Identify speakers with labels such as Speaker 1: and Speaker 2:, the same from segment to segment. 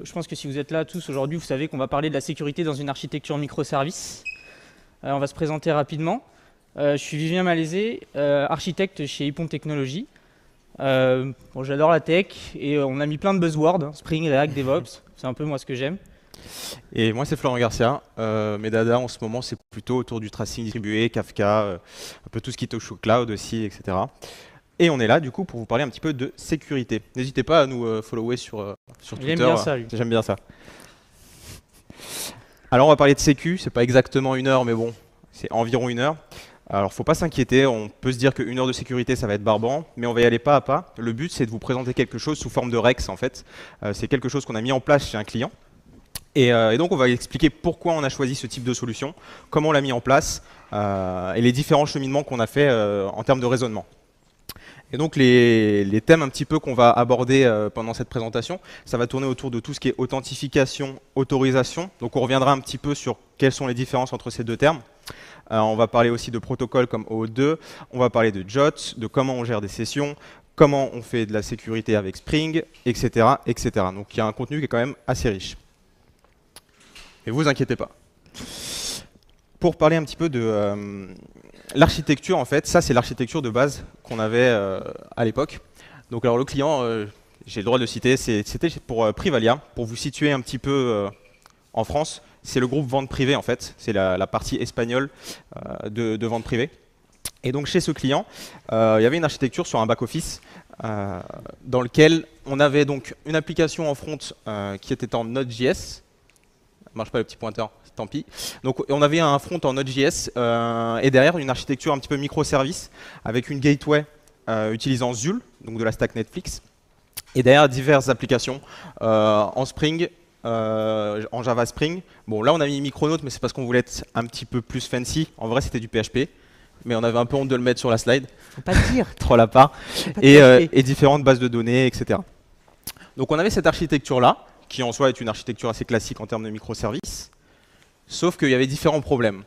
Speaker 1: je pense que si vous êtes là tous aujourd'hui, vous savez qu'on va parler de la sécurité dans une architecture microservice. On va se présenter rapidement. Je suis Vivien Malaisé, architecte chez Ipon Technologies. Bon, j'adore la tech et on a mis plein de buzzwords, hein, Spring, React, DevOps, c'est un peu moi ce que j'aime.
Speaker 2: Et moi, c'est Florent Garcia. Mes dada en ce moment, c'est plutôt autour du tracing distribué, Kafka, un peu tout ce qui touche au cloud aussi, etc. Et on est là, du coup, pour vous parler un petit peu de sécurité. N'hésitez pas à nous follower sur Twitter.
Speaker 1: J'aime bien ça, lui.
Speaker 2: J'aime bien ça. Alors, on va parler de sécu. C'est pas exactement 1 heure, mais bon, c'est environ 1 heure. Alors, faut pas s'inquiéter. On peut se dire qu'1 heure de sécurité, ça va être barbant, mais on va y aller pas à pas. Le but, c'est de vous présenter quelque chose sous forme de Rex, en fait. C'est quelque chose qu'on a mis en place chez un client. Et donc, on va expliquer pourquoi on a choisi ce type de solution, comment on l'a mis en place, et les différents cheminements qu'on a fait en termes de raisonnement. Et donc, les thèmes un petit peu qu'on va aborder pendant cette présentation, ça va tourner autour de tout ce qui est authentification, autorisation. Donc, on reviendra un petit peu sur quelles sont les différences entre ces deux termes. On va parler aussi de protocoles comme OAuth2, on va parler de JOT, de comment on gère des sessions, comment on fait de la sécurité avec Spring, etc., etc. Donc, il y a un contenu qui est quand même assez riche. Et vous inquiétez pas. Pour parler un petit peu de l'architecture, en fait, ça c'est l'architecture de base qu'on avait à l'époque. Donc alors le client, j'ai le droit de le citer, c'était pour Privalia. Pour vous situer un petit peu en France, c'est le groupe vente privée en fait, c'est la partie espagnole de vente privée. Et donc chez ce client, il y avait une architecture sur un back-office dans lequel on avait donc une application en front qui était en Node.js. Marche pas le petit pointeur, tant pis. Donc on avait un front en Node.js et derrière une architecture un petit peu microservice avec une gateway utilisant Zul, donc de la stack Netflix, et derrière diverses applications en Spring, en Java Spring. Bon là on a mis Micronaut, mais c'est parce qu'on voulait être un petit peu plus fancy. En vrai c'était du PHP, mais on avait un peu honte de le mettre sur la slide.
Speaker 1: Faut pas le dire.
Speaker 2: Trop la part. Et différentes bases de données, etc. Donc on avait cette architecture là, qui en soi est une architecture assez classique en termes de microservices, sauf qu'il y avait différents problèmes.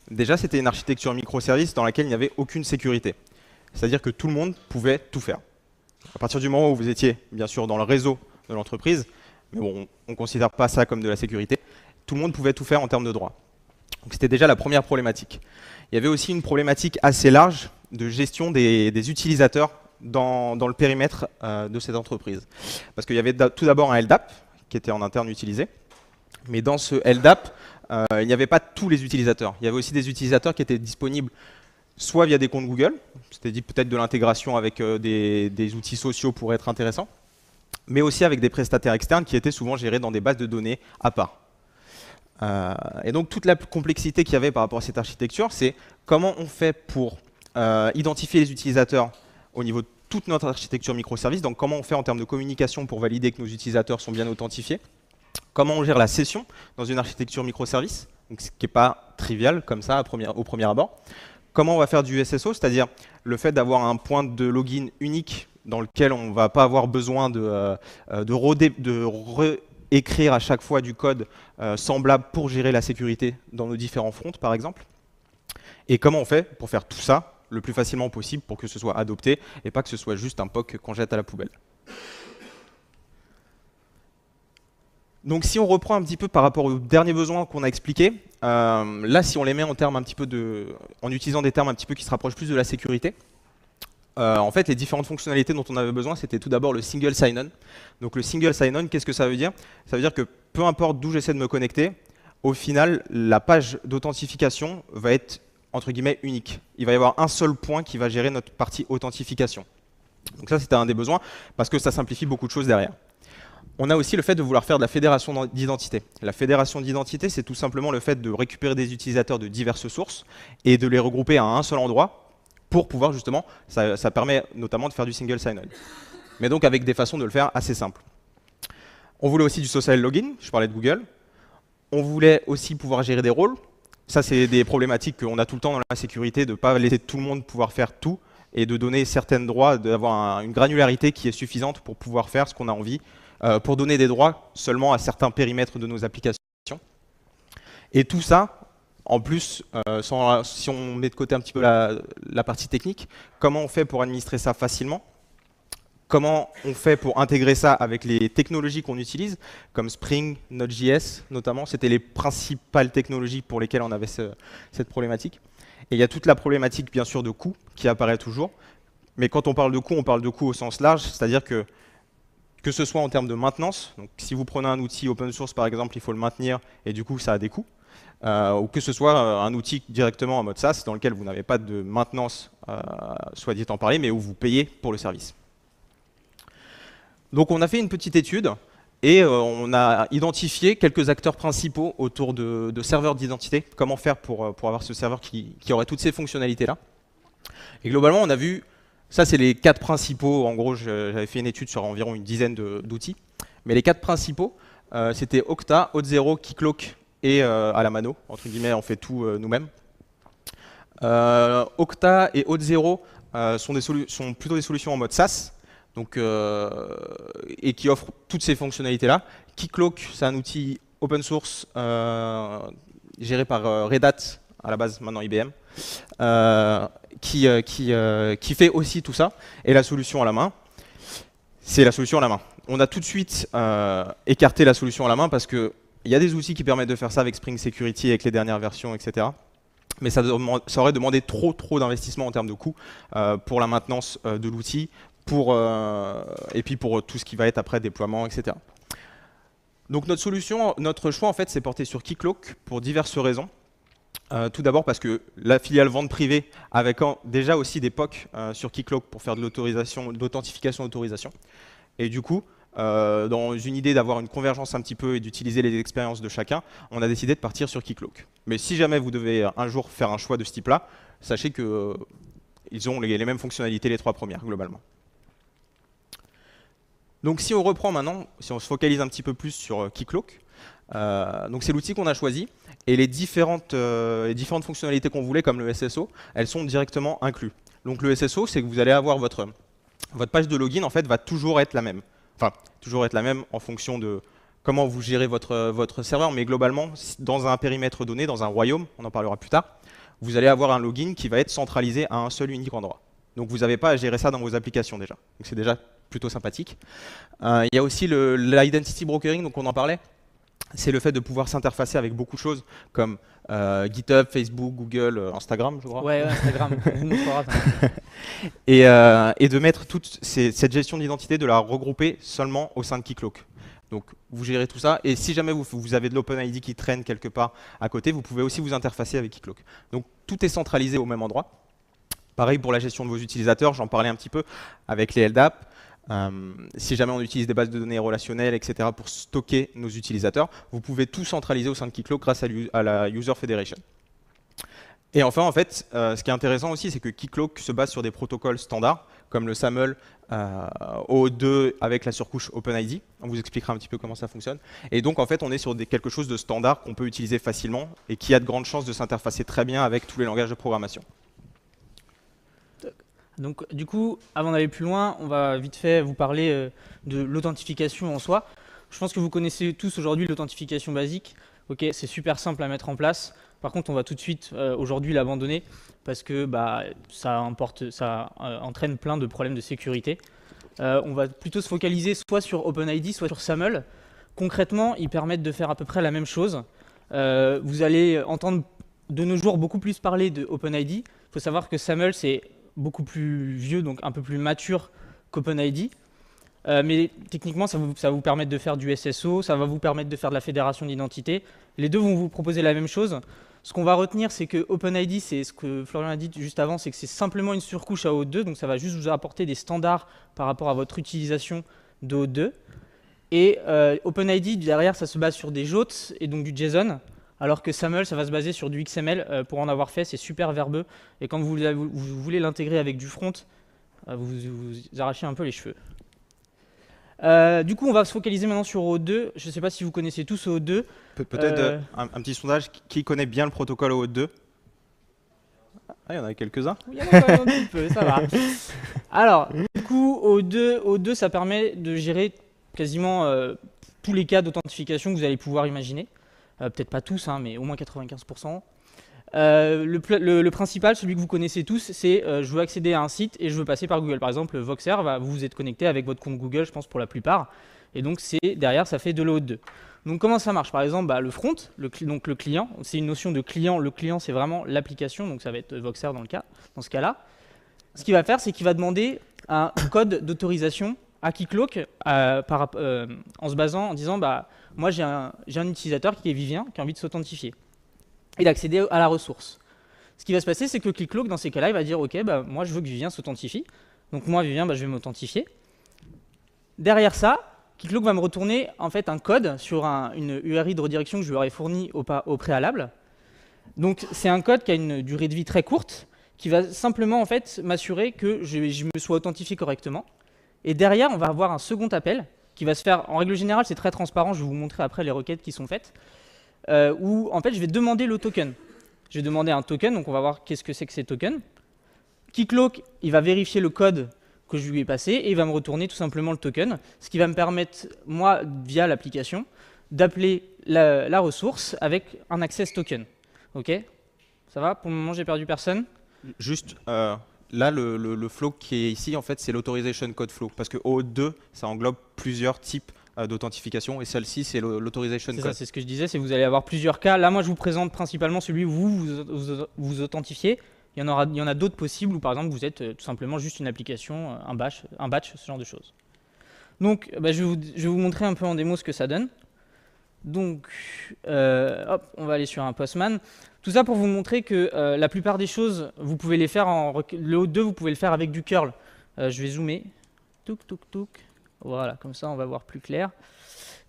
Speaker 2: Déjà, c'était une architecture microservice dans laquelle il n'y avait aucune sécurité. C'est-à-dire que tout le monde pouvait tout faire. À partir du moment où vous étiez, bien sûr, dans le réseau de l'entreprise, mais bon, on ne considère pas ça comme de la sécurité, tout le monde pouvait tout faire en termes de droit. Donc c'était déjà la première problématique. Il y avait aussi une problématique assez large de gestion des utilisateurs dans le périmètre de cette entreprise. Parce qu'il y avait tout d'abord un LDAP, qui était en interne utilisé. Mais dans ce LDAP, il n'y avait pas tous les utilisateurs. Il y avait aussi des utilisateurs qui étaient disponibles soit via des comptes Google, c'était dit peut-être de l'intégration avec des outils sociaux pour être intéressant, mais aussi avec des prestataires externes qui étaient souvent gérés dans des bases de données à part. Et donc toute la complexité qu'il y avait par rapport à cette architecture, c'est comment on fait pour identifier les utilisateurs au niveau de toute notre architecture microservice, donc comment on fait en termes de communication pour valider que nos utilisateurs sont bien authentifiés, comment on gère la session dans une architecture microservice, donc ce qui n'est pas trivial comme ça au premier abord, comment on va faire du SSO, c'est-à-dire le fait d'avoir un point de login unique dans lequel on ne va pas avoir besoin de réécrire à chaque fois du code semblable pour gérer la sécurité dans nos différents fronts, par exemple, et comment on fait pour faire tout ça le plus facilement possible pour que ce soit adopté et pas que ce soit juste un POC qu'on jette à la poubelle. Donc si on reprend un petit peu par rapport aux derniers besoins qu'on a expliqués, là si on les met en termes un petit peu en utilisant des termes un petit peu qui se rapprochent plus de la sécurité, en fait les différentes fonctionnalités dont on avait besoin, c'était tout d'abord le single sign-on. Donc le single sign-on, qu'est-ce que ça veut dire? Ça veut dire que peu importe d'où j'essaie de me connecter, au final la page d'authentification va être entre guillemets unique. Il va y avoir un seul point qui va gérer notre partie authentification. Donc ça, c'était un des besoins, parce que ça simplifie beaucoup de choses derrière. On a aussi le fait de vouloir faire de la fédération d'identité. La fédération d'identité, c'est tout simplement le fait de récupérer des utilisateurs de diverses sources et de les regrouper à un seul endroit pour pouvoir justement, ça permet notamment de faire du single sign-on. Mais donc avec des façons de le faire assez simples. On voulait aussi du social login, je parlais de Google. On voulait aussi pouvoir gérer des rôles. Ça, c'est des problématiques qu'on a tout le temps dans la sécurité, de ne pas laisser tout le monde pouvoir faire tout et de donner certains droits, d'avoir une granularité qui est suffisante pour pouvoir faire ce qu'on a envie, pour donner des droits seulement à certains périmètres de nos applications. Et tout ça, en plus, si on met de côté un petit peu la partie technique, comment on fait pour administrer ça facilement? Comment on fait pour intégrer ça avec les technologies qu'on utilise, comme Spring, Node.js notamment. C'était les principales technologies pour lesquelles on avait cette problématique. Et il y a toute la problématique, bien sûr, de coût qui apparaît toujours. Mais quand on parle de coût au sens large, c'est-à-dire que ce soit en termes de maintenance, donc si vous prenez un outil open source par exemple, il faut le maintenir et du coup ça a des coûts, ou que ce soit un outil directement en mode SaaS dans lequel vous n'avez pas de maintenance, soit dit en parler, mais où vous payez pour le service. Donc on a fait une petite étude et on a identifié quelques acteurs principaux autour de serveurs d'identité, comment faire pour avoir ce serveur qui aurait toutes ces fonctionnalités-là. Et globalement, on a vu, ça c'est les 4 principaux, en gros j'avais fait une étude sur environ une dizaine d'outils, mais les 4 principaux, c'était Okta, Auth0, Keycloak et Alamano, entre guillemets on fait tout nous-mêmes. Okta et Auth0 sont plutôt des solutions en mode SaaS, donc, et qui offrent toutes ces fonctionnalités-là. Keycloak, c'est un outil open source géré par Red Hat, à la base maintenant IBM, qui fait aussi tout ça. Et la solution à la main, c'est la solution à la main. On a tout de suite écarté la solution à la main parce qu'il y a des outils qui permettent de faire ça avec Spring Security, avec les dernières versions, etc. Mais ça aurait demandé trop d'investissement en termes de coûts pour la maintenance de l'outil, et puis pour tout ce qui va être après déploiement, etc. Donc notre choix en fait s'est porté sur Keycloak pour diverses raisons. Tout d'abord parce que la filiale vente privée avait déjà aussi des POC sur Keycloak pour faire de l'authentification d'autorisation. Et du coup, dans une idée d'avoir une convergence un petit peu et d'utiliser les expériences de chacun, on a décidé de partir sur Keycloak. Mais si jamais vous devez un jour faire un choix de ce type-là, sachez qu'ils ont les mêmes fonctionnalités les 3 premières globalement. Donc si on reprend maintenant, si on se focalise un petit peu plus sur Keycloak, donc c'est l'outil qu'on a choisi et les différentes fonctionnalités qu'on voulait comme le SSO, elles sont directement incluses. Donc le SSO, c'est que vous allez avoir votre page de login en fait va toujours être la même. Enfin, toujours être la même en fonction de comment vous gérez votre serveur, mais globalement, dans un périmètre donné, dans un royaume, on en parlera plus tard, vous allez avoir un login qui va être centralisé à un seul unique endroit. Donc vous n'avez pas à gérer ça dans vos applications déjà. Donc c'est déjà plutôt sympathique. Il y a aussi l'identity brokering, donc on en parlait. C'est le fait de pouvoir s'interfacer avec beaucoup de choses comme GitHub, Facebook, Google, Instagram, je crois.
Speaker 1: Ouais, Instagram.
Speaker 2: Et de mettre toute cette gestion d'identité, de la regrouper seulement au sein de Keycloak. Donc vous gérez tout ça, et si jamais vous avez de l'OpenID qui traîne quelque part à côté, vous pouvez aussi vous interfacer avec Keycloak. Donc tout est centralisé au même endroit. Pareil pour la gestion de vos utilisateurs, j'en parlais un petit peu avec les LDAP. Si jamais on utilise des bases de données relationnelles, etc. pour stocker nos utilisateurs, vous pouvez tout centraliser au sein de Keycloak grâce à la User Federation. Et enfin, en fait, ce qui est intéressant aussi, c'est que Keycloak se base sur des protocoles standards, comme le SAML OAuth2 avec la surcouche OpenID. On vous expliquera un petit peu comment ça fonctionne. Et donc, en fait, on est sur quelque chose de standard qu'on peut utiliser facilement et qui a de grandes chances de s'interfacer très bien avec tous les langages de programmation.
Speaker 1: Donc du coup, avant d'aller plus loin, on va vite fait vous parler de l'authentification en soi. Je pense que vous connaissez tous aujourd'hui l'authentification basique. Ok, c'est super simple à mettre en place. Par contre, on va tout de suite aujourd'hui l'abandonner parce que ça entraîne plein de problèmes de sécurité. On va plutôt se focaliser soit sur OpenID, soit sur SAML. Concrètement, ils permettent de faire à peu près la même chose. Vous allez entendre de nos jours beaucoup plus parler de OpenID. Il faut savoir que SAML, c'est beaucoup plus vieux, donc un peu plus mature qu'OpenID. Mais techniquement, ça va vous permettre de faire du SSO, ça va vous permettre de faire de la fédération d'identité. Les deux vont vous proposer la même chose. Ce qu'on va retenir, c'est que OpenID, c'est ce que Florian a dit juste avant, c'est que c'est simplement une surcouche à OAuth2, donc ça va juste vous apporter des standards par rapport à votre utilisation de OAuth2. Et OpenID, derrière, ça se base sur des JOTs et donc du JSON. Alors que SAML, ça va se baser sur du XML. Pour en avoir fait, c'est super verbeux. Et quand vous voulez l'intégrer avec du front, vous arrachez un peu les cheveux. Du coup, on va se focaliser maintenant sur OAuth2. Je ne sais pas si vous connaissez tous OAuth2.
Speaker 2: Peut-être un petit sondage. Qui connaît bien le protocole OAuth2? Ah, il y en a quelques-uns.
Speaker 1: Il y en a quand même un petit peu, ça va. Alors, du coup, OAuth2, ça permet de gérer quasiment tous les cas d'authentification que vous allez pouvoir imaginer. Peut-être pas tous, mais au moins 95%. Le principal, celui que vous connaissez tous, c'est je veux accéder à un site et je veux passer par Google. Par exemple, Voxer, vous vous êtes connecté avec votre compte Google, je pense pour la plupart. Et donc derrière, ça fait de l'OAuth2. Donc comment ça marche? Par exemple, le front, donc le client, c'est une notion de client. Le client, c'est vraiment l'application, donc ça va être Voxer dans ce cas-là. Ce qu'il va faire, c'est qu'il va demander un code d'autorisation à Keycloak en se basant, en disant moi j'ai un utilisateur qui est Vivien, qui a envie de s'authentifier et d'accéder à la ressource. Ce qui va se passer, c'est que Keycloak, dans ces cas-là, il va dire ok, moi je veux que Vivien s'authentifie. Donc moi, Vivien, je vais m'authentifier. Derrière ça, Keycloak va me retourner en fait un code sur une URI de redirection que je lui aurais fournie au préalable. Donc c'est un code qui a une durée de vie très courte, qui va simplement en fait m'assurer que je me sois authentifié correctement. Et derrière, on va avoir un second appel qui va se faire, en règle générale, c'est très transparent, je vais vous montrer après les requêtes qui sont faites, où en fait je vais demander le token. Je vais demander un token, donc on va voir qu'est-ce que c'est que ces tokens. Keycloak, il va vérifier le code que je lui ai passé et il va me retourner tout simplement le token, ce qui va me permettre, moi, via l'application, d'appeler la ressource avec un access token. Ok? Ça va? Pour le moment, j'ai perdu personne?
Speaker 2: Juste, là, le flow qui est ici, en fait, c'est l'Authorization Code Flow. Parce que OAuth2, ça englobe plusieurs types d'authentification. Et celle-ci, c'est l'Authorization Code.
Speaker 1: C'est ce que je disais, c'est que vous allez avoir plusieurs cas. Là, moi, je vous présente principalement celui où vous authentifiez. Il y en a d'autres possibles où, par exemple, vous êtes tout simplement juste une application, un batch, ce genre de choses. Donc, je vais vous montrer un peu en démo ce que ça donne. Donc, hop, on va aller sur un Postman. Tout ça pour vous montrer que la plupart des choses, vous pouvez les faire le OAuth2, vous pouvez le faire avec du curl. Je vais zoomer. Touk, touk, touk. Voilà, comme ça, on va voir plus clair.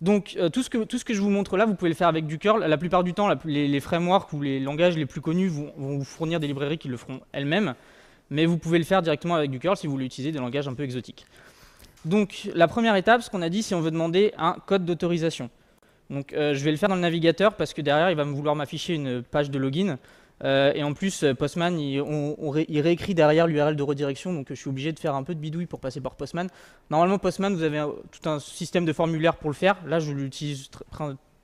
Speaker 1: Donc, tout ce que je vous montre là, vous pouvez le faire avec du curl. La plupart du temps, les frameworks ou les langages les plus connus vont vous fournir des librairies qui le feront elles-mêmes. Mais vous pouvez le faire directement avec du curl si vous voulez utiliser des langages un peu exotiques. Donc, la première étape, ce qu'on a dit, c'est on veut demander un code d'autorisation. Donc je vais le faire dans le navigateur parce que derrière il va me vouloir m'afficher une page de login et en plus Postman il réécrit derrière l'URL de redirection, donc je suis obligé de faire un peu de bidouille pour passer par Postman. Normalement Postman, vous avez tout un système de formulaire pour le faire. Là je l'utilise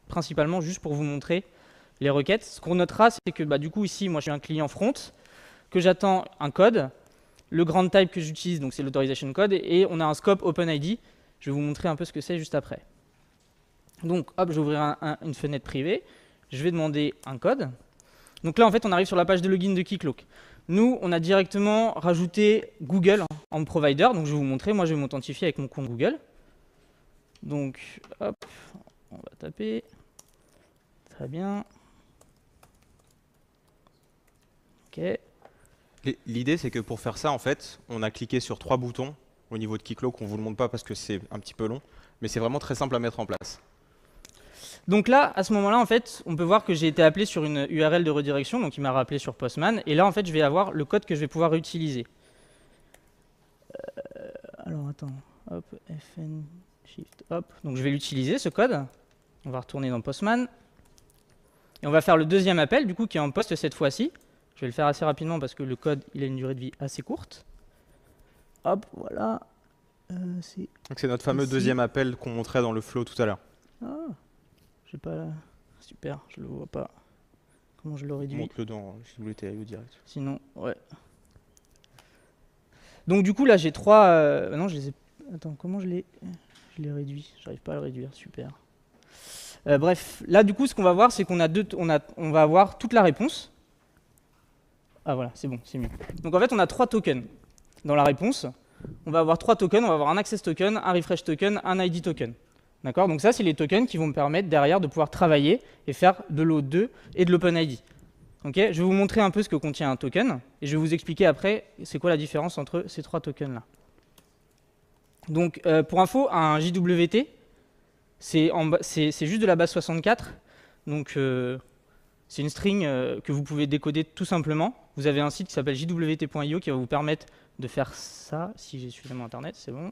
Speaker 1: principalement juste pour vous montrer les requêtes. Ce qu'on notera, c'est que du coup ici moi je suis un client front, que j'attends un code, le grand type que j'utilise donc c'est l'autorization code et on a un scope OpenID. Je vais vous montrer un peu ce que c'est juste après. Donc, hop, je vais ouvrir une fenêtre privée. Je vais demander un code. Donc là, en fait, on arrive sur la page de login de Keycloak. Nous, on a directement rajouté Google en provider. Donc, je vais vous montrer. Moi, je vais m'authentifier avec mon compte Google. Donc, hop, on va taper. Très bien. OK.
Speaker 2: L'idée, c'est que pour faire ça, en fait, on a cliqué sur 3 boutons au niveau de Keycloak. On ne vous le montre pas parce que c'est un petit peu long. Mais c'est vraiment très simple à mettre en place.
Speaker 1: Donc là, à ce moment-là, en fait, on peut voir que j'ai été appelé sur une URL de redirection, donc il m'a rappelé sur Postman, et là, en fait, je vais avoir le code que je vais pouvoir réutiliser. Alors, attends, hop, FN, Shift, hop, donc je vais l'utiliser, ce code. On va retourner dans Postman, et on va faire le deuxième appel, du coup, qui est en post cette fois-ci. Je vais le faire assez rapidement parce que le code, il a une durée de vie assez courte. Hop, voilà.
Speaker 2: Donc c'est notre fameux deuxième appel qu'on montrait dans le flow tout à l'heure.
Speaker 1: Ah. J'ai pas là. Super, je le vois pas. Comment je le réduis?
Speaker 2: Montre-le dans JWT direct.
Speaker 1: Sinon, ouais. Donc du coup là j'ai 3. Non, je les ai. Attends, comment je l'ai réduit? J'arrive pas à le réduire. Super. Bref, là du coup ce qu'on va voir c'est qu'on a on va avoir toute la réponse. Ah voilà, c'est bon, c'est mieux. Donc en fait on a 3 tokens dans la réponse. On va avoir 3 tokens. On va avoir un access token, un refresh token, un ID token. D'accord? Donc ça, c'est les tokens qui vont me permettre derrière de pouvoir travailler et faire de l'OAuth2 et de l'OpenID. Okay, je vais vous montrer un peu ce que contient un token et je vais vous expliquer après c'est quoi la différence entre ces 3 tokens-là. Donc pour info, un JWT, c'est juste de la base 64. Donc c'est une string que vous pouvez décoder tout simplement. Vous avez un site qui s'appelle jwt.io qui va vous permettre de faire ça, si j'ai suffisamment internet, c'est bon.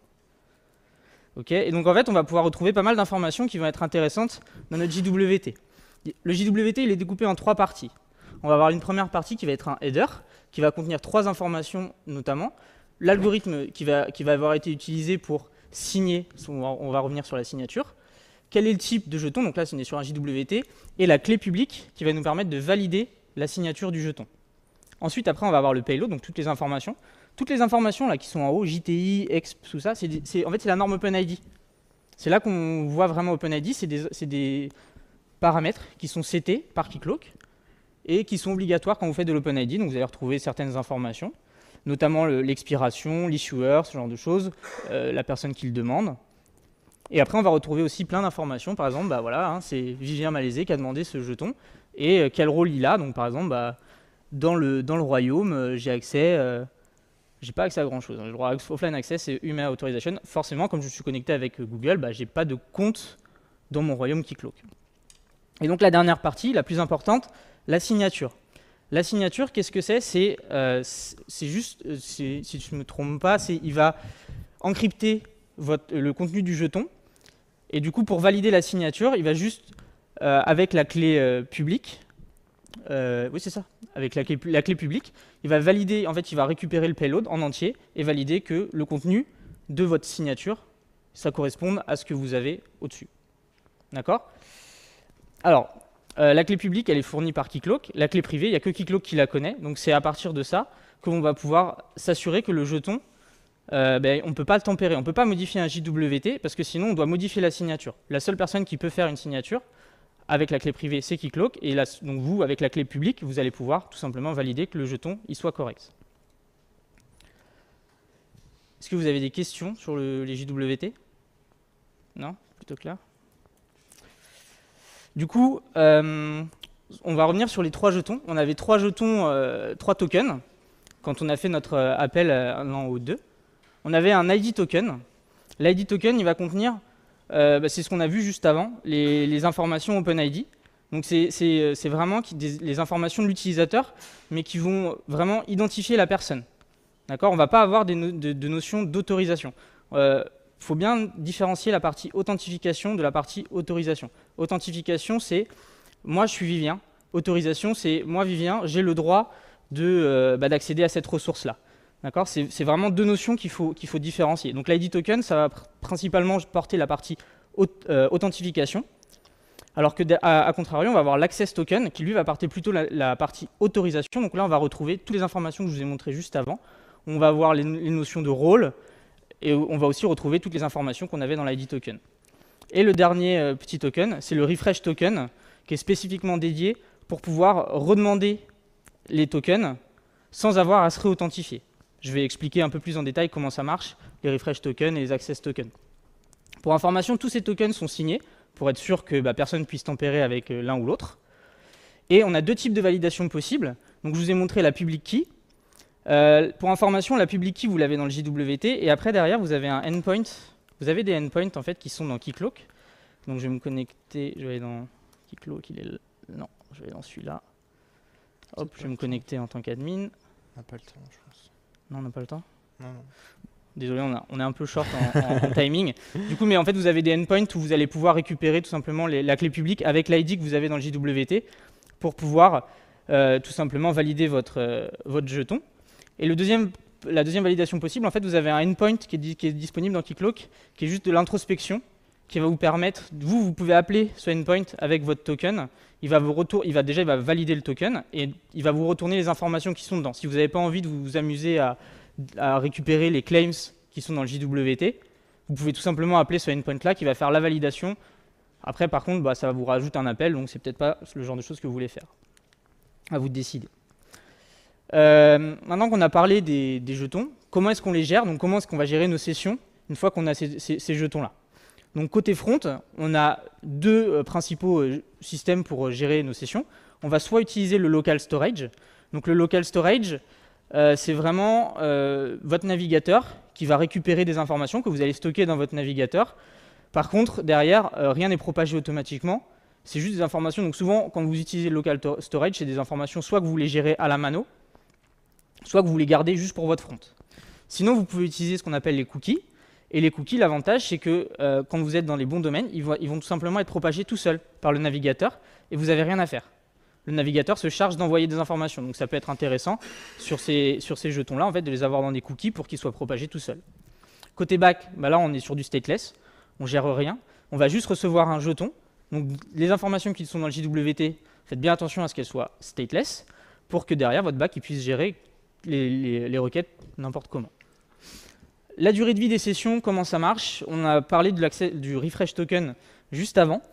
Speaker 1: Ok, et donc en fait, on va pouvoir retrouver pas mal d'informations qui vont être intéressantes dans notre JWT. Le JWT, il est découpé en 3 parties. On va avoir une première partie qui va être un header, qui va contenir 3 informations notamment. L'algorithme qui va avoir été utilisé pour signer, on va revenir sur la signature. Quel est le type de jeton? Donc là, on est sur un JWT. Et la clé publique qui va nous permettre de valider la signature du jeton. Ensuite, après, on va avoir le payload, donc toutes les informations. Toutes les informations là, qui sont en haut, JTI, EXP, tout ça, en fait, c'est la norme OpenID. C'est là qu'on voit vraiment OpenID, c'est des paramètres qui sont CT par Keycloak et qui sont obligatoires quand vous faites de l'OpenID. Donc vous allez retrouver certaines informations, notamment l'expiration, l'issuer, ce genre de choses, la personne qui le demande. Et après, on va retrouver aussi plein d'informations. Par exemple, c'est Vivien Malaisé qui a demandé ce jeton et quel rôle il a. Donc par exemple, dans le royaume, j'ai pas accès à grand chose. J'ai le droit à offline access et human authorization. Forcément, comme je suis connecté avec Google, j'ai pas de compte dans mon royaume Keycloak. Et donc la dernière partie, la plus importante, la signature. La signature, qu'est-ce que c'est? C'est juste, si je ne me trompe pas, il va encrypter le contenu du jeton. Et du coup, pour valider la signature, il va juste, avec la clé publique, oui c'est ça, avec la clé publique, il va valider, en fait il va récupérer le payload en entier et valider que le contenu de votre signature, ça corresponde à ce que vous avez au-dessus. D'accord? Alors, la clé publique, elle est fournie par Keycloak. La clé privée, il n'y a que Keycloak qui la connaît. Donc c'est à partir de ça qu'on va pouvoir s'assurer que le jeton, on ne peut pas le tempérer. On ne peut pas modifier un JWT parce que sinon on doit modifier la signature. La seule personne qui peut faire une signature avec la clé privée, c'est Keycloak. Et donc vous, avec la clé publique, vous allez pouvoir tout simplement valider que le jeton il soit correct. Est-ce que vous avez des questions sur les JWT? Non? Plutôt clair? Du coup, on va revenir sur les 3 jetons. On avait 3 jetons, 3 tokens, quand on a fait notre appel au 2. On avait un ID token. L'ID token, il va contenir, c'est ce qu'on a vu juste avant, les informations OpenID. Donc c'est vraiment les informations de l'utilisateur, mais qui vont vraiment identifier la personne. D'accord? On ne va pas avoir de notion d'autorisation. Il faut bien différencier la partie authentification de la partie autorisation. Authentification, c'est moi je suis Vivien. Autorisation, c'est moi Vivien, j'ai le droit d'accéder à cette ressource-là. D'accord? C'est vraiment 2 notions qu'il faut différencier. Donc l'ID token, ça va principalement porter la partie authentification, alors que à contrario, on va avoir l'access token qui lui va porter plutôt la partie autorisation. Donc là, on va retrouver toutes les informations que je vous ai montrées juste avant. On va avoir les notions de rôle. Et on va aussi retrouver toutes les informations qu'on avait dans l'ID token. Et le dernier petit token, c'est le refresh token, qui est spécifiquement dédié pour pouvoir redemander les tokens sans avoir à se réauthentifier. Je vais expliquer un peu plus en détail comment ça marche, les refresh tokens et les access tokens. Pour information, tous ces tokens sont signés pour être sûr que personne ne puisse tempérer avec l'un ou l'autre. Et on a 2 types de validation possibles. Donc je vous ai montré la public key. Pour information, la public key, vous l'avez dans le JWT, et après, derrière, vous avez un endpoint. Vous avez des endpoints, en fait, qui sont dans Keycloak. Donc, je vais me connecter, je vais aller dans Keycloak, non, je vais aller dans celui-là. Hop, je vais me connecter en tant qu'admin.
Speaker 2: On n'a pas le temps, je pense.
Speaker 1: Non, on n'a pas le temps?
Speaker 2: Non.
Speaker 1: Désolé, on est un peu short en timing. Du coup, mais en fait, vous avez des endpoints où vous allez pouvoir récupérer tout simplement la clé publique avec l'ID que vous avez dans le JWT pour pouvoir tout simplement valider votre jeton. Et la deuxième validation possible, en fait, vous avez un endpoint qui est disponible dans Keycloak, qui est juste de l'introspection, qui va vous permettre, vous pouvez appeler ce endpoint avec votre token, il va valider le token, et il va vous retourner les informations qui sont dedans. Si vous n'avez pas envie de vous amuser à récupérer les claims qui sont dans le JWT, vous pouvez tout simplement appeler ce endpoint-là qui va faire la validation. Après, par contre, ça va vous rajouter un appel, donc c'est peut-être pas le genre de choses que vous voulez faire. À vous de décider. Maintenant qu'on a parlé des jetons, comment est-ce qu'on les gère? Donc comment est-ce qu'on va gérer nos sessions une fois qu'on a ces jetons-là? Donc côté front, on a 2 principaux systèmes pour gérer nos sessions. On va soit utiliser le local storage. Donc le local storage, c'est vraiment votre navigateur qui va récupérer des informations que vous allez stocker dans votre navigateur. Par contre, derrière, rien n'est propagé automatiquement. C'est juste des informations. Donc souvent, quand vous utilisez le local storage, c'est des informations soit que vous les gérez à la mano, soit que vous les gardez juste pour votre front. Sinon, vous pouvez utiliser ce qu'on appelle les cookies. Et les cookies, l'avantage, c'est que quand vous êtes dans les bons domaines, ils vont tout simplement être propagés tout seuls par le navigateur et vous n'avez rien à faire. Le navigateur se charge d'envoyer des informations. Donc ça peut être intéressant sur ces jetons-là, en fait, de les avoir dans des cookies pour qu'ils soient propagés tout seuls. Côté back, là, on est sur du stateless. On ne gère rien. On va juste recevoir un jeton. Donc les informations qui sont dans le JWT Faites bien attention à ce qu'elle soit stateless pour que derrière votre back il puisse gérer les requêtes n'importe comment. La durée de vie des sessions, comment ça marche? On a parlé du refresh token juste avant.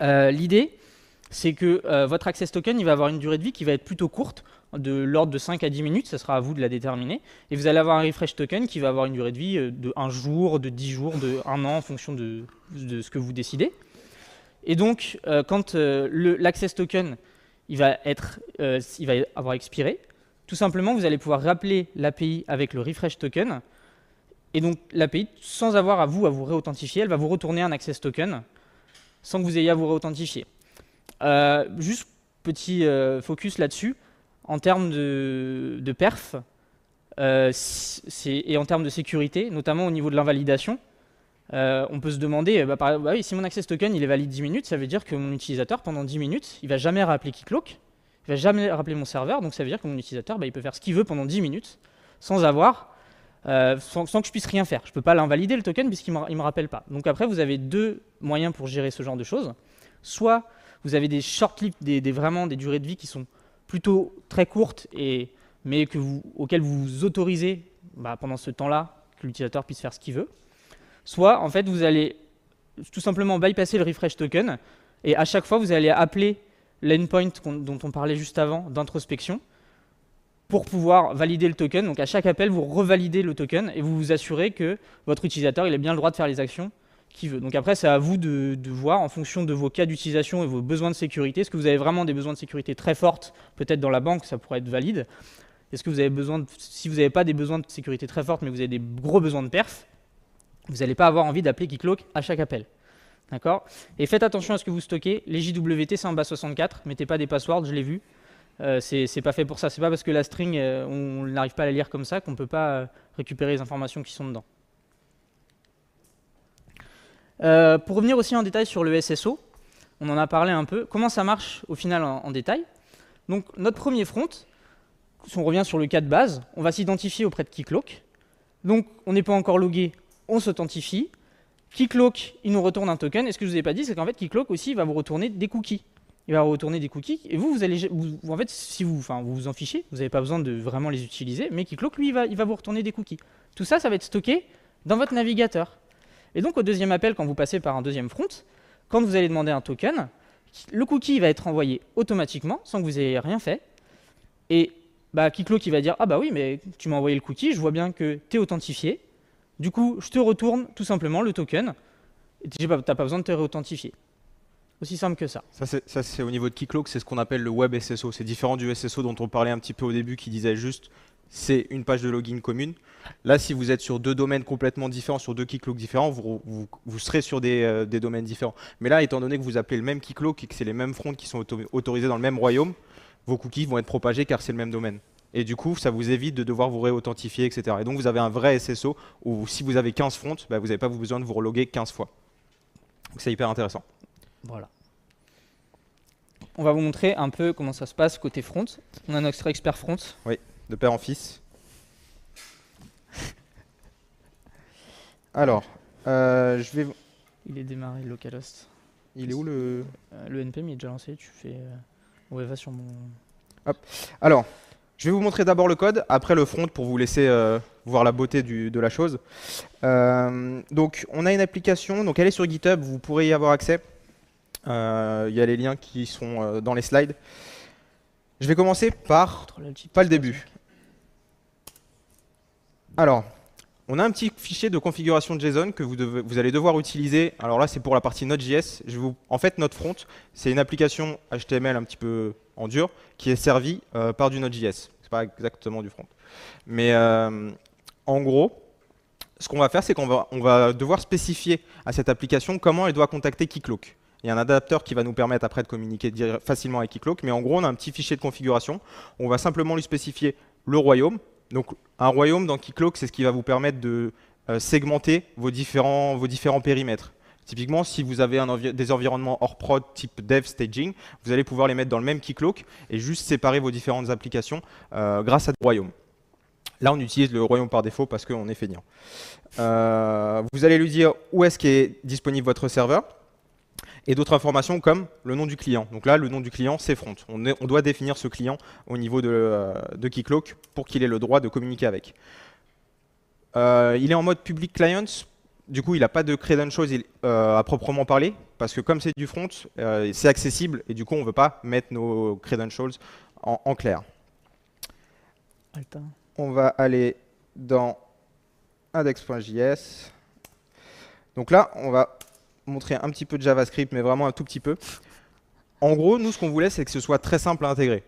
Speaker 1: L'idée, c'est que votre access token il va avoir une durée de vie qui va être plutôt courte, de l'ordre de 5 à 10 minutes, ça sera à vous de la déterminer. Et vous allez avoir un refresh token qui va avoir une durée de vie de 1 jour, de 10 jours, de 1 an en fonction de ce que vous décidez. Et donc, quand l'access token il va avoir expiré, tout simplement, vous allez pouvoir rappeler l'API avec le refresh token. Et donc, l'API, sans avoir à vous réauthentifier, elle va vous retourner un access token sans que vous ayez à vous réauthentifier. Juste petit focus là-dessus. En termes de perf et en termes de sécurité, notamment au niveau de l'invalidation, on peut se demander, oui, si mon access token il est valide 10 minutes, ça veut dire que mon utilisateur, pendant 10 minutes, il ne va jamais rappeler Keycloak, il ne va jamais rappeler mon serveur, donc ça veut dire que mon utilisateur, il peut faire ce qu'il veut pendant 10 minutes sans que je puisse rien faire. Je ne peux pas l'invalider le token puisqu'il ne me rappelle pas. Donc après, vous avez deux moyens pour gérer ce genre de choses. Soit vous avez des short-lived, vraiment des durées de vie qui sont plutôt très courtes, mais auxquelles vous vous autorisez pendant ce temps-là que l'utilisateur puisse faire ce qu'il veut. Soit en fait vous allez tout simplement bypasser le refresh token et à chaque fois vous allez appeler l'endpoint dont on parlait juste avant d'introspection pour pouvoir valider le token. Donc à chaque appel vous revalidez le token et vous vous assurez que votre utilisateur il a bien le droit de faire les actions qu'il veut. Donc après c'est à vous de voir en fonction de vos cas d'utilisation et vos besoins de sécurité. Est-ce que vous avez vraiment des besoins de sécurité très fortes, peut-être dans la banque ça pourrait être valide. Est-ce que vous avez si vous n'avez pas des besoins de sécurité très fortes mais vous avez des gros besoins de perf, vous n'allez pas avoir envie d'appeler Keycloak à chaque appel. D'accord? Et faites attention à ce que vous stockez. Les JWT, c'est en base 64. Mettez pas des passwords, je l'ai vu. C'est pas fait pour ça. C'est pas parce que la string, on n'arrive pas à la lire comme ça qu'on ne peut pas récupérer les informations qui sont dedans. Pour revenir aussi en détail sur le SSO, on en a parlé un peu. Comment ça marche au final en détail? Donc notre premier front, si on revient sur le cas de base, on va s'identifier auprès de Keycloak. Donc on n'est pas encore logué. On s'authentifie. Keycloak, il nous retourne un token. Et ce que je ne vous ai pas dit, c'est qu'en fait, Keycloak aussi, il va vous retourner des cookies. Il va vous retourner des cookies. Et en fait, si vous vous en fichez, vous n'avez pas besoin de vraiment les utiliser. Mais Keycloak, lui, il va vous retourner des cookies. Tout ça, ça va être stocké dans votre navigateur. Et donc, au deuxième appel, quand vous passez par un deuxième front, quand vous allez demander un token, le cookie va être envoyé automatiquement, sans que vous ayez rien fait. Et Keycloak, il va dire « Ah bah oui, mais tu m'as envoyé le cookie, je vois bien que tu es authentifié. » Du coup, je te retourne tout simplement le token. Tu n'as pas besoin de te réauthentifier. Aussi simple que ça.
Speaker 2: Ça, c'est au niveau de Keycloak, c'est ce qu'on appelle le web SSO. C'est différent du SSO dont on parlait un petit peu au début, qui disait juste c'est une page de login commune. Là, si vous êtes sur deux domaines complètement différents, sur deux Keycloak différents, vous serez sur des domaines différents. Mais là, étant donné que vous appelez le même Keycloak et que c'est les mêmes fronts qui sont autorisés dans le même royaume, vos cookies vont être propagés car c'est le même domaine. Et du coup, ça vous évite de devoir vous réauthentifier, etc. Et donc, vous avez un vrai SSO où si vous avez 15 fronts, vous n'avez pas besoin de vous reloguer 15 fois. Donc, c'est hyper intéressant.
Speaker 1: Voilà. On va vous montrer un peu comment ça se passe côté front. On a notre expert front.
Speaker 2: Oui, de père en fils. Alors, je vais...
Speaker 1: Il est démarré, localhost.
Speaker 2: Il est où le
Speaker 1: NPM, il est déjà lancé. Tu fais... Ouais, va sur mon...
Speaker 2: Hop. Alors... Je vais vous montrer d'abord le code, après le front pour vous laisser voir la beauté de la chose. Donc, on a une application, donc elle est sur GitHub, vous pourrez y avoir accès. Il y a les liens qui sont dans les slides. Je vais commencer par pas le début. Alors, on a un petit fichier de configuration JSON que vous allez devoir utiliser. Alors là, c'est pour la partie Node.js. En fait, notre front, c'est une application HTML un petit peu en dur qui est servie par du Node.js. C'est pas exactement du front. Mais en gros, ce qu'on va faire, c'est qu'on va devoir spécifier à cette application comment elle doit contacter Keycloak. Il y a un adapteur qui va nous permettre après de communiquer facilement avec Keycloak. Mais en gros, on a un petit fichier de configuration. On va simplement lui spécifier le royaume. Donc, un royaume dans Keycloak, c'est ce qui va vous permettre de segmenter vos différents périmètres. Typiquement, si vous avez des environnements hors prod type dev staging, vous allez pouvoir les mettre dans le même Keycloak et juste séparer vos différentes applications grâce à des royaumes. Là, on utilise le royaume par défaut parce qu'on est feignant. Vous allez lui dire où est-ce qu'est disponible votre serveur. Et d'autres informations comme le nom du client. Donc là, le nom du client, c'est front. On doit définir ce client au niveau de Keycloak pour qu'il ait le droit de communiquer avec. Il est en mode public client. Du coup, il n'a pas de credentials à proprement parler, parce que comme c'est du front, c'est accessible, et du coup, on ne veut pas mettre nos credentials en clair. On va aller dans index.js. Donc là, on va montrer un petit peu de JavaScript, mais vraiment un tout petit peu. En gros, nous, ce qu'on voulait, c'est que ce soit très simple à intégrer.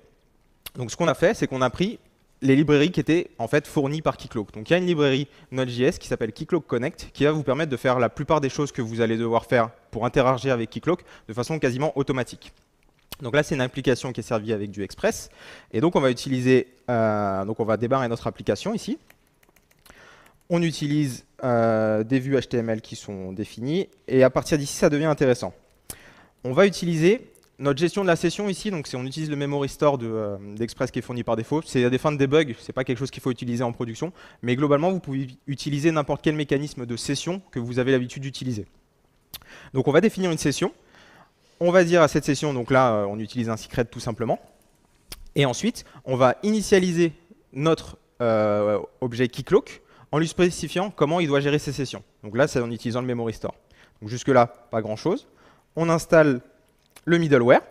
Speaker 2: Donc ce qu'on a fait, c'est qu'on a pris les librairies qui étaient en fait fournies par Keycloak. Donc il y a une librairie Node.js qui s'appelle Keycloak Connect, qui va vous permettre de faire la plupart des choses que vous allez devoir faire pour interagir avec Keycloak de façon quasiment automatique. Donc là, c'est une application qui est servie avec du Express. Et donc on va utiliser, donc on va démarrer notre application ici. On utilise des vues HTML qui sont définies. Et à partir d'ici, ça devient intéressant. On va utiliser notre gestion de la session ici. Donc on utilise le memory store d'Express qui est fourni par défaut. C'est à des fins de debug. Ce n'est pas quelque chose qu'il faut utiliser en production. Mais globalement, vous pouvez utiliser n'importe quel mécanisme de session que vous avez l'habitude d'utiliser. Donc on va définir une session. On va dire à cette session, donc là, on utilise un secret tout simplement. Et ensuite, on va initialiser notre objet Keycloak en lui spécifiant comment il doit gérer ses sessions. Donc là, c'est en utilisant le memory store. Donc jusque-là, pas grand-chose. On installe le middleware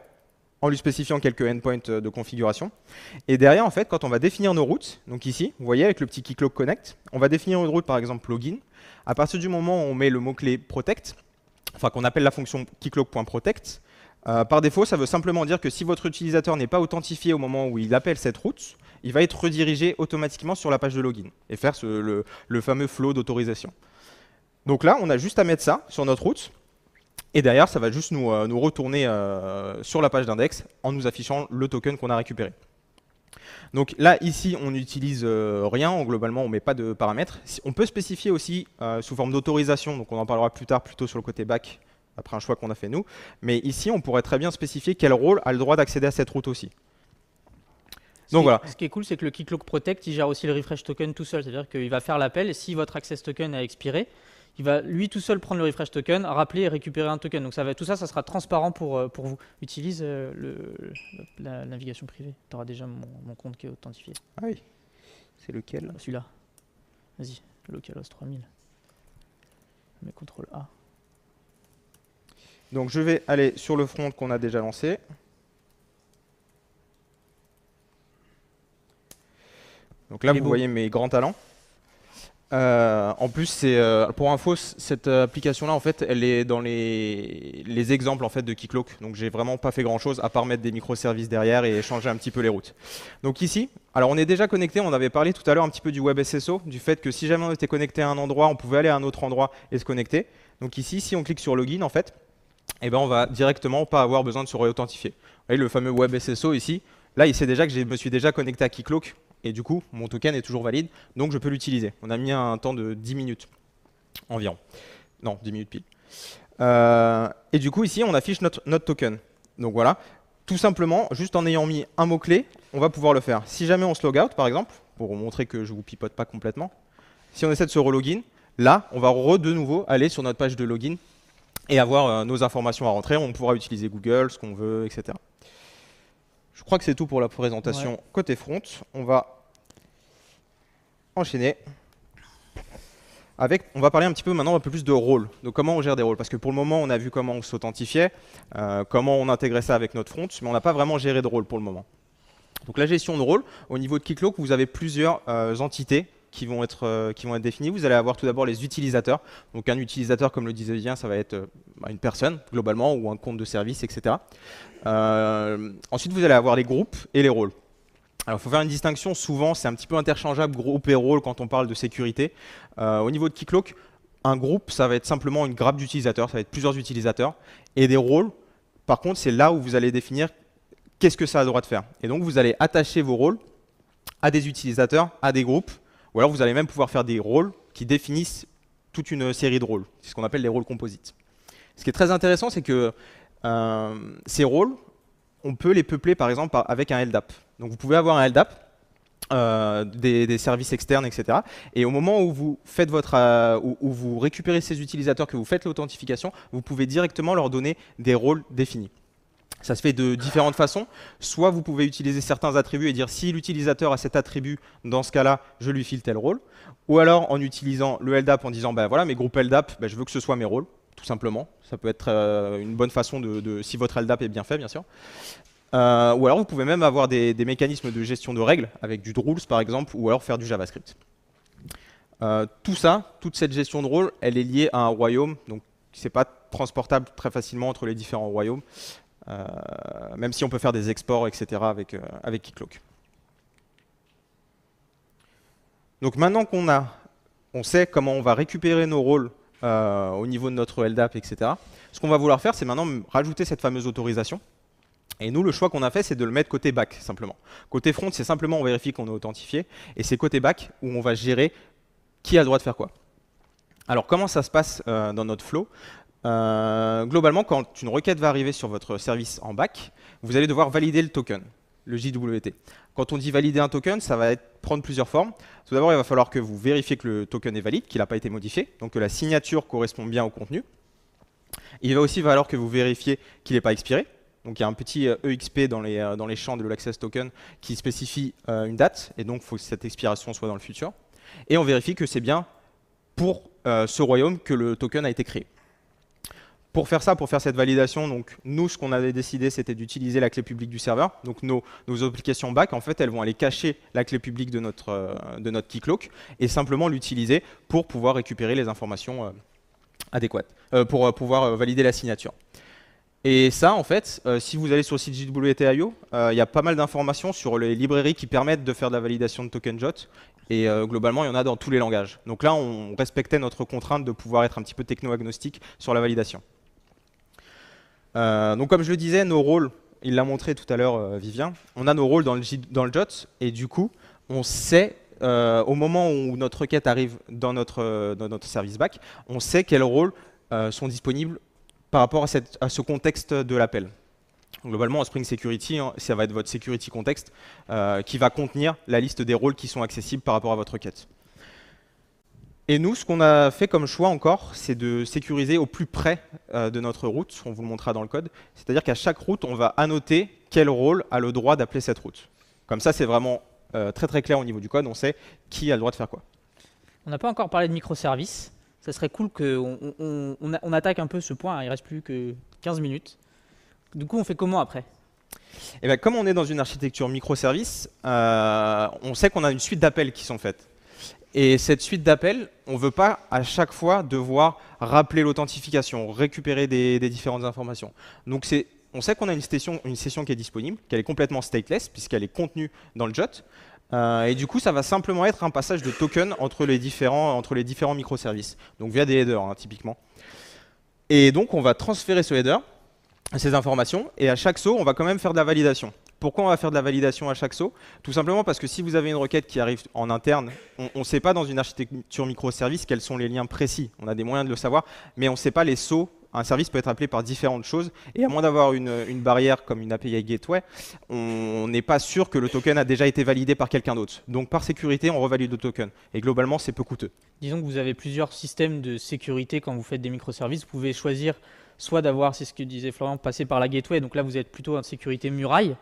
Speaker 2: en lui spécifiant quelques endpoints de configuration. Et derrière, en fait, quand on va définir nos routes, donc ici, vous voyez, avec le petit Keycloak Connect, on va définir une route, par exemple, login. À partir du moment où on met le mot-clé protect, enfin qu'on appelle la fonction keycloak.protect, par défaut, ça veut simplement dire que si votre utilisateur n'est pas authentifié au moment où il appelle cette route, il va être redirigé automatiquement sur la page de login et faire le fameux flow d'autorisation. Donc là, on a juste à mettre ça sur notre route. Et derrière, ça va juste nous retourner sur la page d'index en nous affichant le token qu'on a récupéré. Donc là, ici, on n'utilise rien. Globalement, on ne met pas de paramètres. On peut spécifier aussi sous forme d'autorisation. Donc on en parlera plus tard, plutôt sur le côté back, après un choix qu'on a fait nous. Mais ici, on pourrait très bien spécifier quel rôle a le droit d'accéder à cette route aussi. Donc voilà.
Speaker 1: Ce qui est cool, c'est que le Keycloak Protect, il gère aussi le refresh token tout seul. C'est-à-dire qu'il va faire l'appel et si votre access token a expiré, il va lui tout seul prendre le refresh token, rappeler et récupérer un token. Donc tout ça, ça sera transparent pour vous. Utilise la navigation privée. Tu auras déjà mon compte qui est authentifié.
Speaker 2: Ah oui. C'est lequel?
Speaker 1: Celui-là. Vas-y, localhost 3000. Mais CTRL A.
Speaker 2: Donc je vais aller sur le front qu'on a déjà lancé. Donc là, vous voyez mes grands talents. En plus, pour info, cette application-là, en fait, elle est dans les exemples en fait, de Keycloak. Donc, j'ai vraiment pas fait grand-chose à part mettre des microservices derrière et changer un petit peu les routes. Donc ici, alors on est déjà connecté. On avait parlé tout à l'heure un petit peu du WebSSO, du fait que si jamais on était connecté à un endroit, on pouvait aller à un autre endroit et se connecter. Donc ici, si on clique sur Login, en fait, eh ben, on va directement pas avoir besoin de se réauthentifier. Vous voyez le fameux WebSSO ici. Là, il sait déjà que je me suis déjà connecté à Keycloak. Et du coup, mon token est toujours valide, donc je peux l'utiliser. On a mis un temps de 10 minutes environ. Non, 10 minutes pile. Et du coup, ici, on affiche notre token. Donc voilà, tout simplement, juste en ayant mis un mot-clé, on va pouvoir le faire. Si jamais on se log out, par exemple, pour montrer que je ne vous pipote pas complètement, si on essaie de se relogin, là, on va de nouveau aller sur notre page de login et avoir nos informations à rentrer. On pourra utiliser Google, ce qu'on veut, etc. Je crois que c'est tout pour la présentation côté front. On va enchaîner avec, on va parler un petit peu maintenant un peu plus de rôle, de comment on gère des rôles. Parce que pour le moment, on a vu comment on s'authentifiait, comment on intégrait ça avec notre front, mais on n'a pas vraiment géré de rôle pour le moment. Donc la gestion de rôle, au niveau de Keycloak, vous avez plusieurs entités qui vont être définies. Vous allez avoir tout d'abord les utilisateurs. Donc un utilisateur, comme le disait bien, ça va être une personne, globalement, ou un compte de service, etc. Ensuite, vous allez avoir les groupes et les rôles. Alors, il faut faire une distinction. Souvent, c'est un petit peu interchangeable, groupe et rôle, quand on parle de sécurité. Au niveau de Keycloak, un groupe, ça va être simplement une grappe d'utilisateurs. Ça va être plusieurs utilisateurs. Et des rôles, par contre, c'est là où vous allez définir qu'est-ce que ça a le droit de faire. Et donc, vous allez attacher vos rôles à des utilisateurs, à des groupes. Ou alors, vous allez même pouvoir faire des rôles qui définissent toute une série de rôles. C'est ce qu'on appelle les rôles composites. Ce qui est très intéressant, c'est que ces rôles, on peut les peupler par exemple avec un LDAP. Donc vous pouvez avoir un LDAP des services externes, etc. Et au moment où vous faites où vous récupérez ces utilisateurs, que vous faites l'authentification, vous pouvez directement leur donner des rôles définis. Ça se fait de différentes façons. Soit vous pouvez utiliser certains attributs et dire si l'utilisateur a cet attribut, dans ce cas-là, je lui file tel rôle. Ou alors en utilisant le LDAP en disant bah, voilà, mes groupes LDAP, bah, je veux que ce soit mes rôles, tout simplement. Ça peut être une bonne façon si votre LDAP est bien fait, bien sûr. Ou alors vous pouvez même avoir des mécanismes de gestion de règles avec du rules par exemple, ou alors faire du JavaScript. Tout ça, toute cette gestion de rôle, elle est liée à un royaume, donc c'est pas transportable très facilement entre les différents royaumes. Même si on peut faire des exports, etc. avec Keycloak. Donc maintenant on sait comment on va récupérer nos rôles au niveau de notre LDAP, etc. Ce qu'on va vouloir faire, c'est maintenant rajouter cette fameuse autorisation. Et nous, le choix qu'on a fait, c'est de le mettre côté back, simplement. Côté front, c'est simplement on vérifie qu'on est authentifié. Et c'est côté back où on va gérer qui a le droit de faire quoi. Alors comment ça se passe dans notre flow? Globalement, quand une requête va arriver sur votre service en back, vous allez devoir valider le token, le JWT. Quand on dit valider un token, ça va prendre plusieurs formes. Tout d'abord, il va falloir que vous vérifiez que le token est valide, qu'il n'a pas été modifié, donc que la signature correspond bien au contenu. Il va aussi falloir que vous vérifiez qu'il n'est pas expiré. Donc il y a un petit EXP dans les champs de l'Access Token qui spécifie une date, et donc il faut que cette expiration soit dans le futur. Et on vérifie que c'est bien pour ce royaume que le token a été créé. Pour faire ça, pour faire cette validation, donc nous, ce qu'on avait décidé, c'était d'utiliser la clé publique du serveur. Donc nos applications back, en fait, elles vont aller cacher la clé publique de notre Keycloak et simplement l'utiliser pour pouvoir récupérer les informations adéquates, pour pouvoir valider la signature. Et ça, en fait, si vous allez sur le site JWT.io, il y a pas mal d'informations sur les librairies qui permettent de faire de la validation de token JWT. Et globalement, il y en a dans tous les langages. Donc là, on respectait notre contrainte de pouvoir être un petit peu techno-agnostique sur la validation. Donc comme je le disais, nos rôles, il l'a montré tout à l'heure Vivien, on a nos rôles dans le JWT et du coup, on sait, au moment où notre requête arrive dans notre service back, on sait quels rôles sont disponibles par rapport à ce contexte de l'appel. Globalement, en Spring Security, ça va être votre security context qui va contenir la liste des rôles qui sont accessibles par rapport à votre requête. Et nous, ce qu'on a fait comme choix encore, c'est de sécuriser au plus près de notre route, on vous le montrera dans le code. C'est-à-dire qu'à chaque route, on va annoter quel rôle a le droit d'appeler cette route. Comme ça, c'est vraiment très très clair au niveau du code, on sait qui a le droit de faire quoi.
Speaker 1: On n'a pas encore parlé de microservices. Ça serait cool qu'on attaque un peu ce point, il ne reste plus que 15 minutes. Du coup, on fait comment après?
Speaker 2: Et bien, comme on est dans une architecture microservice, on sait qu'on a une suite d'appels qui sont faites. Et cette suite d'appels, on ne veut pas à chaque fois devoir rappeler l'authentification, récupérer des différentes informations. Donc on sait qu'on a une session qui est disponible, qu'elle est complètement stateless, puisqu'elle est contenue dans le JWT. Et du coup, ça va simplement être un passage de token entre les différents microservices, donc via des headers, hein, typiquement. Et donc, on va transférer ce header, ces informations, et à chaque saut, on va quand même faire de la validation. Pourquoi on va faire de la validation à chaque saut? Tout simplement parce que si vous avez une requête qui arrive en interne, on ne sait pas dans une architecture microservice quels sont les liens précis. On a des moyens de le savoir, mais on ne sait pas les sauts. Un service peut être appelé par différentes choses, et à moins d'avoir une barrière comme une API Gateway, on n'est pas sûr que le token a déjà été validé par quelqu'un d'autre. Donc par sécurité, on revalide le token. Et globalement, c'est peu coûteux.
Speaker 1: Disons que vous avez plusieurs systèmes de sécurité quand vous faites des microservices. Vous pouvez choisir soit d'avoir, c'est ce que disait Florian, passer par la gateway. Donc là, vous êtes plutôt en sécurité muraille,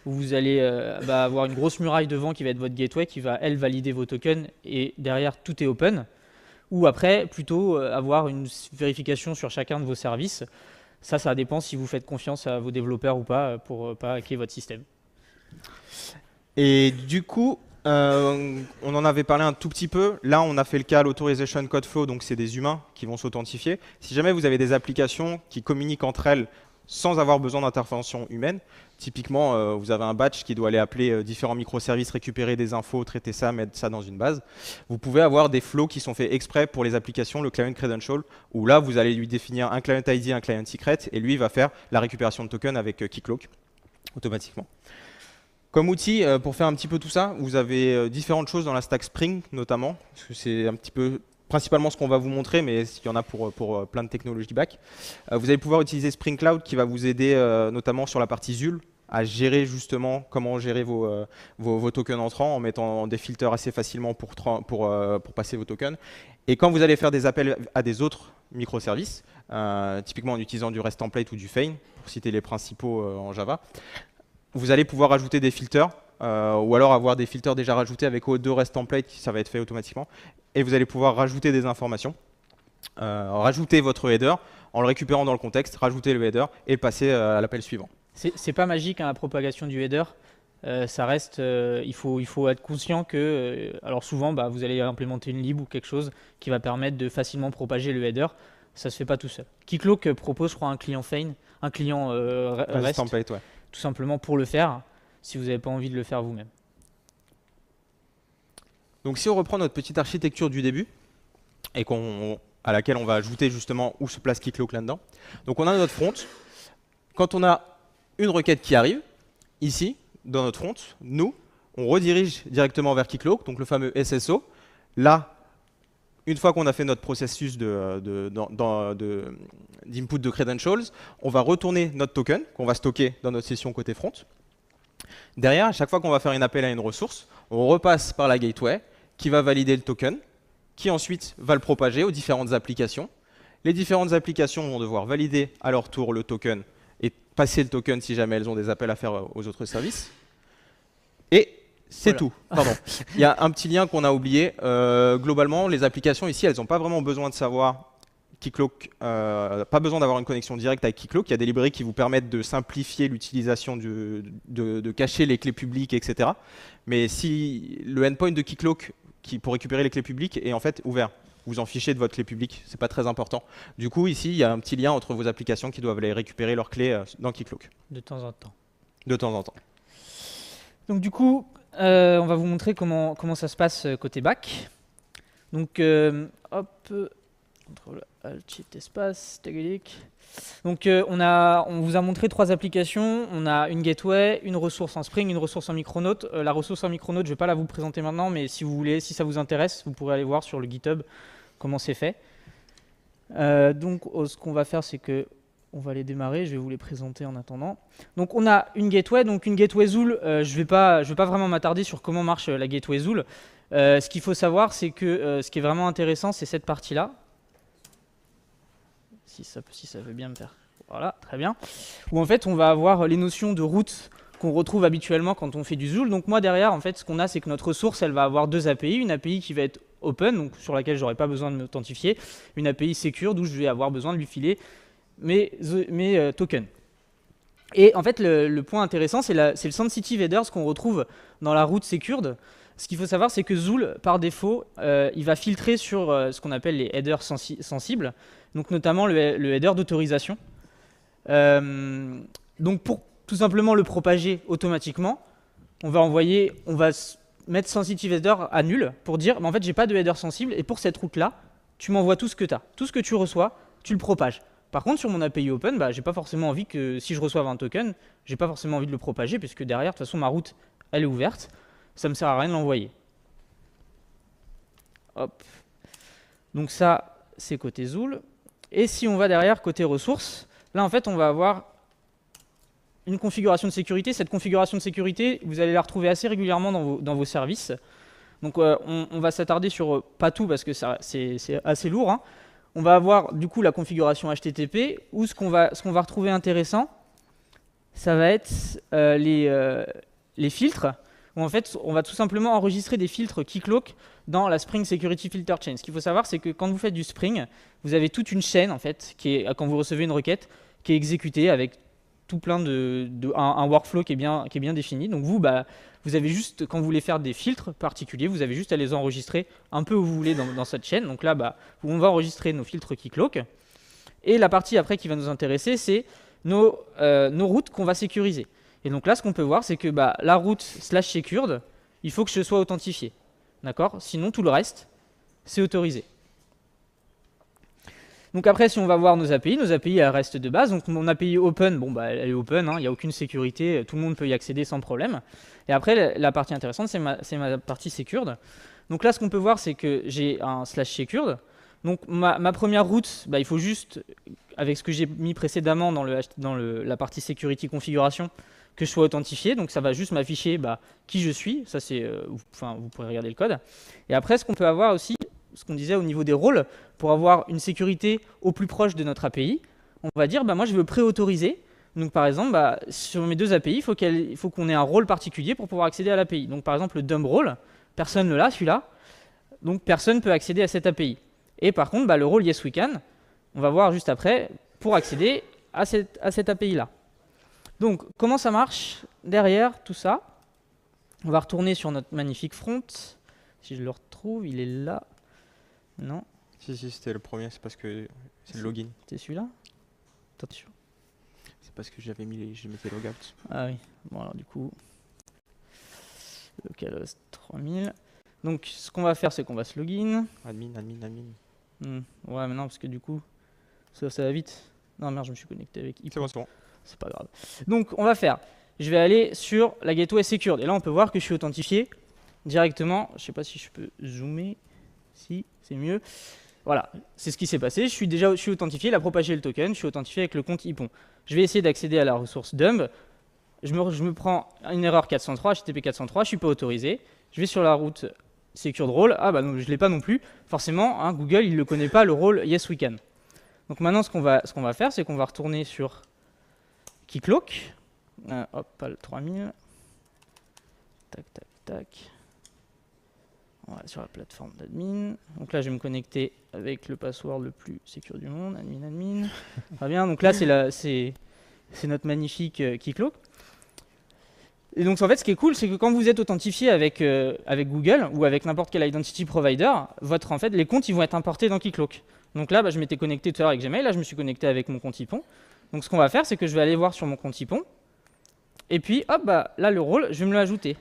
Speaker 1: où vous allez avoir une grosse muraille devant qui va être votre gateway, qui va, elle, valider vos tokens, et derrière, tout est open. Ou après, plutôt avoir une vérification sur chacun de vos services. Ça dépend si vous faites confiance à vos développeurs ou pas pour pas hacker votre système.
Speaker 2: Et du coup, on en avait parlé un tout petit peu. Là, on a fait le cas l'Authorization Code Flow, donc c'est des humains qui vont s'authentifier. Si jamais vous avez des applications qui communiquent entre elles sans avoir besoin d'intervention humaine, typiquement, vous avez un batch qui doit aller appeler différents microservices, récupérer des infos, traiter ça, mettre ça dans une base. Vous pouvez avoir des flows qui sont faits exprès pour les applications, le client credential, où là, vous allez lui définir un client ID, un client secret, et lui va faire la récupération de tokens avec Keycloak automatiquement. Comme outil, pour faire un petit peu tout ça, vous avez différentes choses dans la stack Spring notamment, parce que c'est un petit peu principalement ce qu'on va vous montrer, mais il y en a pour plein de technologies back. Vous allez pouvoir utiliser Spring Cloud qui va vous aider notamment sur la partie ZUL à gérer justement comment gérer vos tokens entrants en mettant des filters assez facilement pour passer vos tokens. Et quand vous allez faire des appels à des autres microservices, typiquement en utilisant du REST template ou du Feign, pour citer les principaux en Java, vous allez pouvoir ajouter des filters ou alors avoir des filters déjà rajoutés avec O2 REST template, ça va être fait automatiquement. Et vous allez pouvoir rajouter des informations, rajouter votre header en le récupérant dans le contexte, rajouter le header et passer à l'appel suivant.
Speaker 1: C'est pas magique, hein, la propagation du header. Ça reste, il faut être conscient que, alors souvent, vous allez implémenter une lib ou quelque chose qui va permettre de facilement propager le header. Ça se fait pas tout seul. Keycloak propose, je crois, un client Feign, un client REST
Speaker 2: template, ouais.
Speaker 1: Tout simplement pour le faire, si vous n'avez pas envie de le faire vous-même.
Speaker 2: Donc si on reprend notre petite architecture du début, et à laquelle on va ajouter justement où se place Keycloak là-dedans. Donc on a notre front. Quand on a une requête qui arrive, ici, dans notre front, nous, on redirige directement vers Keycloak, donc le fameux SSO. Là, une fois qu'on a fait notre processus d'input de credentials, on va retourner notre token qu'on va stocker dans notre session côté front. Derrière, à chaque fois qu'on va faire un appel à une ressource, on repasse par la gateway qui va valider le token, qui ensuite va le propager aux différentes applications. Les différentes applications vont devoir valider à leur tour le token et passer le token si jamais elles ont des appels à faire aux autres services. Et c'est tout. Pardon. Il y a un petit lien qu'on a oublié. Globalement, les applications ici, elles n'ont pas vraiment besoin de savoir Keycloak, pas besoin d'avoir une connexion directe avec Keycloak. Il y a des librairies qui vous permettent de simplifier l'utilisation de cacher les clés publiques, etc. Mais si le endpoint de Keycloak pour récupérer les clés publiques est en fait ouvert, vous en fichez de votre clé publique, c'est pas très important. Du coup, ici, il y a un petit lien entre vos applications qui doivent aller récupérer leurs clés dans Keycloak.
Speaker 1: De temps en temps.
Speaker 2: De temps en temps.
Speaker 1: Donc du coup, on va vous montrer comment ça se passe côté back. Donc, hop, contrôle alt shift espace, tagalic. Donc on vous a montré 3 applications. On a une gateway, une ressource en Spring, une ressource en Micronaut. La ressource en Micronaut, je ne vais pas la vous présenter maintenant, mais si vous voulez, si ça vous intéresse, vous pourrez aller voir sur le GitHub comment c'est fait. Donc ce qu'on va faire, c'est que on va les démarrer. Je vais vous les présenter en attendant. Donc on a une gateway. Donc une gateway Zool. Je vais pas vraiment m'attarder sur comment marche la gateway Zool. Ce qu'il faut savoir, c'est que ce qui est vraiment intéressant, c'est cette partie-là. Si ça veut bien me faire. Voilà, très bien. Où en fait, on va avoir les notions de route qu'on retrouve habituellement quand on fait du Zool. Donc moi, derrière, en fait, ce qu'on a, c'est que notre ressource, elle va avoir 2 API. Une API qui va être open, donc sur laquelle je n'aurai pas besoin de m'authentifier. Une API secure, d'où je vais avoir besoin de lui filer mes tokens. Et en fait, le point intéressant, c'est le sensitive headers qu'on retrouve dans la route secured. Ce qu'il faut savoir, c'est que Zool, par défaut, il va filtrer sur ce qu'on appelle les headers sensibles, donc notamment le header d'autorisation. Donc pour tout simplement le propager automatiquement, on va mettre sensitive header à nul pour dire, en fait, j'ai pas de header sensible et pour cette route-là, tu m'envoies tout ce que tu as. Tout ce que tu reçois, tu le propages. Par contre, sur mon API open, j'ai pas forcément envie que si je reçoive un token, j'ai pas forcément envie de le propager puisque derrière, de toute façon, ma route, elle est ouverte. Ça me sert à rien de l'envoyer. Hop. Donc ça, c'est côté Zool. Et si on va derrière côté ressources, là en fait on va avoir une configuration de sécurité. Cette configuration de sécurité, vous allez la retrouver assez régulièrement dans vos services. Donc on va s'attarder sur pas tout parce que c'est assez lourd. Hein. On va avoir du coup la configuration HTTP où ce qu'on va retrouver intéressant, ça va être les filtres. Où en fait, on va tout simplement enregistrer des filtres Keycloak dans la Spring Security Filter Chain. Ce qu'il faut savoir, c'est que quand vous faites du Spring, vous avez toute une chaîne, en fait, quand vous recevez une requête, qui est exécutée avec tout plein un workflow qui est bien défini. Donc vous avez juste, quand vous voulez faire des filtres particuliers, vous avez juste à les enregistrer un peu où vous voulez dans cette chaîne. Donc là, on va enregistrer nos filtres Keycloak. Et la partie après qui va nous intéresser, c'est nos routes qu'on va sécuriser. Et donc là, ce qu'on peut voir, c'est que la route /secured, il faut que je sois authentifié. D'accord ? Sinon, tout le reste, c'est autorisé. Donc après, si on va voir nos API elles restent de base. Donc mon API open, elle est open, il n'y a aucune sécurité, tout le monde peut y accéder sans problème. Et après, la partie intéressante, c'est ma partie secured. Donc là, ce qu'on peut voir, c'est que j'ai un /secured. Donc ma première route, il faut juste, avec ce que j'ai mis précédemment dans la partie security configuration, que je sois authentifié. Donc ça va juste m'afficher qui je suis. Ça, vous pourrez regarder le code. Et après, ce qu'on peut avoir aussi, ce qu'on disait au niveau des rôles, pour avoir une sécurité au plus proche de notre API, on va dire, moi, je veux pré-autoriser. Donc par exemple, sur mes deux API, il faut qu'on ait un rôle particulier pour pouvoir accéder à l'API. Donc par exemple, le dumb role, personne ne l'a, celui-là. Donc personne ne peut accéder à cette API. Et par contre, le rôle yes we can, on va voir juste après, pour accéder à cette API-là. Donc comment ça marche derrière tout ça? On va retourner sur notre magnifique front. Si je le retrouve, il est là. Non.
Speaker 2: Si, c'était le premier, c'est parce que c'est le login.
Speaker 1: C'était celui-là? Attention.
Speaker 2: C'est parce que je mettais logout.
Speaker 1: Ah oui, bon alors du coup, localhost 3000. Donc ce qu'on va faire, c'est qu'on va se login.
Speaker 2: Admin.
Speaker 1: Ouais, mais non, parce que du coup, ça va vite. Non, merde, je me suis connecté avec
Speaker 2: C'est bon.
Speaker 1: C'est pas grave. Donc on va faire, je vais aller sur la gateway secured. Et là, on peut voir que je suis authentifié directement. Je sais pas si je peux zoomer. Si, c'est mieux. Voilà, c'est ce qui s'est passé. Je suis authentifié, il a propagé le token, je suis authentifié avec le compte Hypon. Je vais essayer d'accéder à la ressource dumb. Je me prends une erreur 403, HTTP 403, je ne suis pas autorisé. Je vais sur la route secured role. Non, je ne l'ai pas non plus. Forcément, Google, il ne le connaît pas, le rôle yes we can. Donc maintenant, ce qu'on va faire, c'est qu'on va retourner sur Keycloak. Pas le 3000. Tac. Voilà, sur la plateforme d'admin. Donc là, je vais me connecter avec le password le plus sécure du monde, admin. Très bien, donc là, c'est notre magnifique Keycloak. Et donc, en fait, ce qui est cool, c'est que quand vous êtes authentifié avec Google ou avec n'importe quel identity provider, les comptes, ils vont être importés dans Keycloak. Donc là, je m'étais connecté tout à l'heure avec Gmail. Là, je me suis connecté avec mon compte Hypon. Donc, ce qu'on va faire, c'est que je vais aller voir sur mon compte Hypon. Et puis, là, le rôle, je vais me l'ajouter.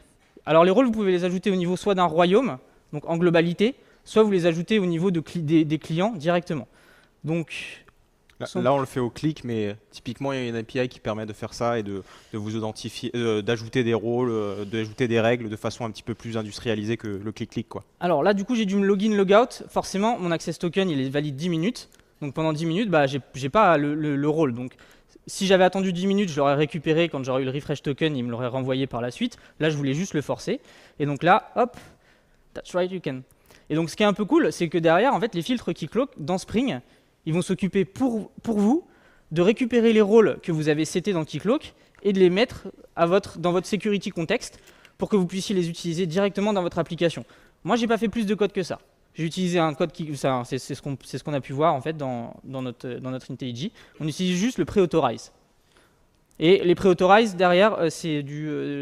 Speaker 1: Alors, les rôles, vous pouvez les ajouter au niveau soit d'un royaume, donc en globalité, soit vous les ajoutez au niveau des clients directement. Donc,
Speaker 2: là, on le fait au clic, mais typiquement, il y a une API qui permet de faire ça et de vous identifier, d'ajouter des rôles, d'ajouter des règles de façon un petit peu plus industrialisée que le clic-clic, quoi.
Speaker 1: Alors là, du coup, j'ai dû me login, logout. Forcément, mon access token, il est valide 10 minutes. Donc pendant 10 minutes, j'ai pas le rôle. Donc si j'avais attendu 10 minutes, je l'aurais récupéré quand j'aurais eu le refresh token, il me l'aurait renvoyé par la suite. Là, je voulais juste le forcer. Et donc là, hop, that's right, you can. Et donc ce qui est un peu cool, c'est que derrière, en fait, les filtres Keycloak dans Spring, ils vont s'occuper pour vous de récupérer les rôles que vous avez setés dans Keycloak et de les mettre dans votre security context pour que vous puissiez les utiliser directement dans votre application. Moi, j'ai pas fait plus de code que ça. J'ai utilisé un code c'est ce qu'on a pu voir en fait dans notre IntelliJ. On utilise juste le pre-authorize. Et les pre-authorize derrière, c'est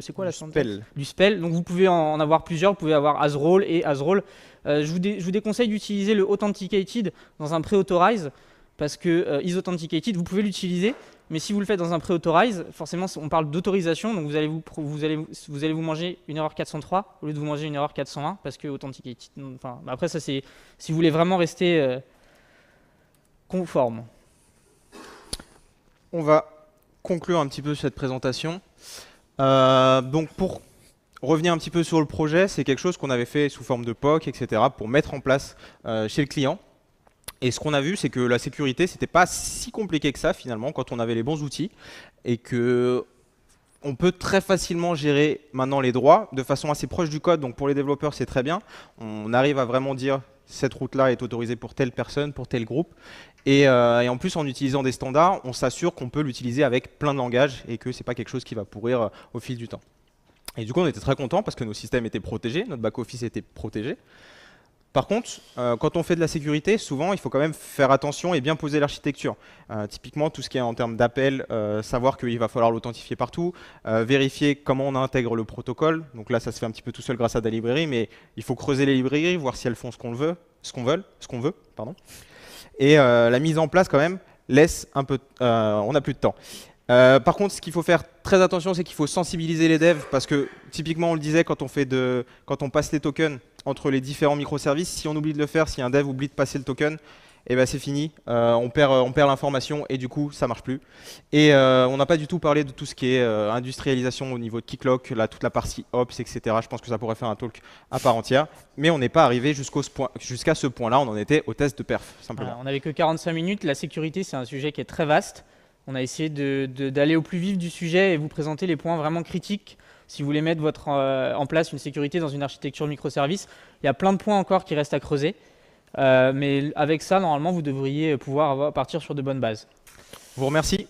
Speaker 1: c'est quoi la
Speaker 2: spell.
Speaker 1: Du spell. Donc vous pouvez en avoir plusieurs. Vous pouvez avoir as role et as role. Je vous déconseille d'utiliser le authenticated dans un pre-authorize parce que is authenticated, vous pouvez l'utiliser. Mais si vous le faites dans un pre-authorize, forcément, on parle d'autorisation, donc vous allez vous manger une erreur 403 au lieu de vous manger une erreur 401 parce que authenticated. Enfin, après, ça c'est si vous voulez vraiment rester conforme.
Speaker 2: On va conclure un petit peu cette présentation. Donc pour revenir un petit peu sur le projet, c'est quelque chose qu'on avait fait sous forme de POC, etc. pour mettre en place chez le client. Et ce qu'on a vu, c'est que la sécurité, c'était pas si compliqué que ça finalement quand on avait les bons outils et que on peut très facilement gérer maintenant les droits de façon assez proche du code. Donc pour les développeurs, c'est très bien. On arrive à vraiment dire cette route-là est autorisée pour telle personne, pour tel groupe. Et en plus, en utilisant des standards, on s'assure qu'on peut l'utiliser avec plein de langages et que c'est pas quelque chose qui va pourrir au fil du temps. Et du coup, on était très contents parce que nos systèmes étaient protégés, notre back-office était protégé. Par contre, quand on fait de la sécurité, souvent, il faut quand même faire attention et bien poser l'architecture. Typiquement, tout ce qui est en termes d'appel, savoir qu'il va falloir l'authentifier partout, vérifier comment on intègre le protocole. Donc là, ça se fait un petit peu tout seul grâce à des librairies, mais il faut creuser les librairies, voir si elles font ce qu'on veut. Et la mise en place, quand même, laisse un peu. On n'a plus de temps. Par contre, ce qu'il faut faire très attention, c'est qu'il faut sensibiliser les devs parce que typiquement, on le disait, quand on passe les tokens entre les différents microservices, si on oublie de le faire, si un dev oublie de passer le token, eh ben c'est fini, on perd l'information et du coup, ça marche plus. Et on n'a pas du tout parlé de tout ce qui est industrialisation au niveau de Keycloak, toute la partie Ops, etc. Je pense que ça pourrait faire un talk à part entière, mais on n'est pas arrivé jusqu'à ce point-là, on en était au test de perf, simplement.
Speaker 1: Voilà, on n'avait que 45 minutes, la sécurité, c'est un sujet qui est très vaste. On a essayé d'aller au plus vif du sujet et vous présenter les points vraiment critiques. Si vous voulez mettre en place une sécurité dans une architecture microservice, il y a plein de points encore qui restent à creuser. Mais avec ça, normalement, vous devriez pouvoir partir sur de bonnes bases.
Speaker 2: Je vous remercie.